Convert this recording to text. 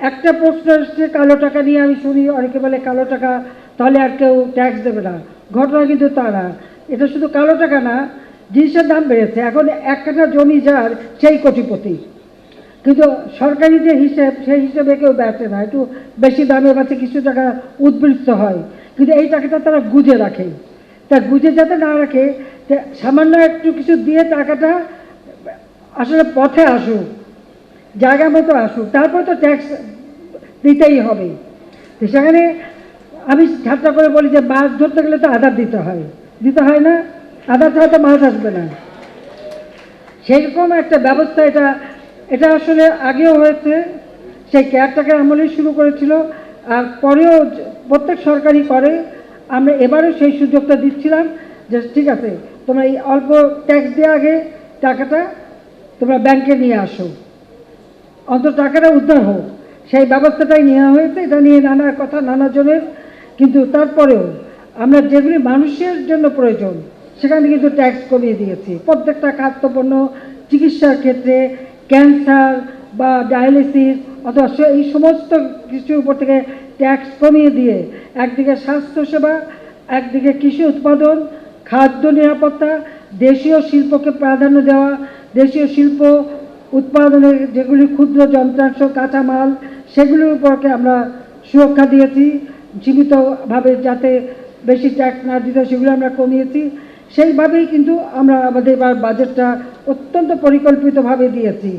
একটা প্রশ্ন এসছে কালো টাকা নিয়ে, আমি শুনি অনেকে বলে কালো টাকা তাহলে আর কেউ ট্যাক্স দেবে না। ঘটনা কিন্তু তা না। এটা শুধু কালো টাকা না, জিনিসের দাম বেড়েছে। এখন এক কাঠা জমি যার সেই কোটিপতি, কিন্তু সরকারি যে হিসেব সেই হিসেবে কেউ বেচে না, একটু বেশি দামে বেচে, কিছু টাকা উদ্বৃত্ত হয়, কিন্তু এই টাকাটা তারা গুজে রাখে। তা গুজে যাতে না রাখে, সামান্য একটু কিছু দিয়ে টাকাটা আসলে পথে আসুক, জায়গা মতো আসুক, তারপর তো ট্যাক্স দিতেই হবে। তো সেখানে আমি ঠাট্টা করে বলি যে মাছ ধরতে গেলে তো আধার দিতে হয়, দিতে হয় না? আধার ছাড়া তো মাছ আসবে না। সেরকম একটা ব্যবস্থা এটা এটা আসলে আগেও হয়েছে, সেই কেয়ারটেকার আমলেই শুরু করেছিল, আর পরেও প্রত্যেক সরকারই করে। আমরা এবারও সেই সুযোগটা দিচ্ছিলাম যে ঠিক আছে, তোমরা এই অল্প ট্যাক্স দিয়ে আগে টাকাটা তোমরা ব্যাংকে নিয়ে আসো, অন্তত টাকাটা উদ্ধার হোক, সেই ব্যবস্থাটাই নেওয়া হয়েছে। এটা নিয়ে নানা কথা নানা জনের, কিন্তু তারপরেও আমরা যেগুলি মানুষের জন্য প্রয়োজন সেখানে কিন্তু ট্যাক্স কমিয়ে দিয়েছি। প্রত্যেকটা খাদ্যপণ্য, চিকিৎসার ক্ষেত্রে, ক্যান্সার বা ডায়ালিসিস অথবা এই সমস্ত কিছুর উপর থেকে ট্যাক্স কমিয়ে দিয়ে একদিকে স্বাস্থ্যসেবা, একদিকে কৃষি উৎপাদন, খাদ্য নিরাপত্তা, দেশীয় শিল্পকে প্রাধান্য দেওয়া, দেশীয় শিল্প উৎপাদনের যেগুলি ক্ষুদ্র যন্ত্রাংশ, কাঁচামাল, সেগুলির উপরকে আমরা সুরক্ষা দিয়েছি সীমিতভাবে, যাতে বেশি ট্যাক্স না দিতে, সেগুলো আমরা কমিয়েছি। সেইভাবেই কিন্তু আমরা আমাদের এবার বাজেটটা অত্যন্ত পরিকল্পিতভাবে দিয়েছি।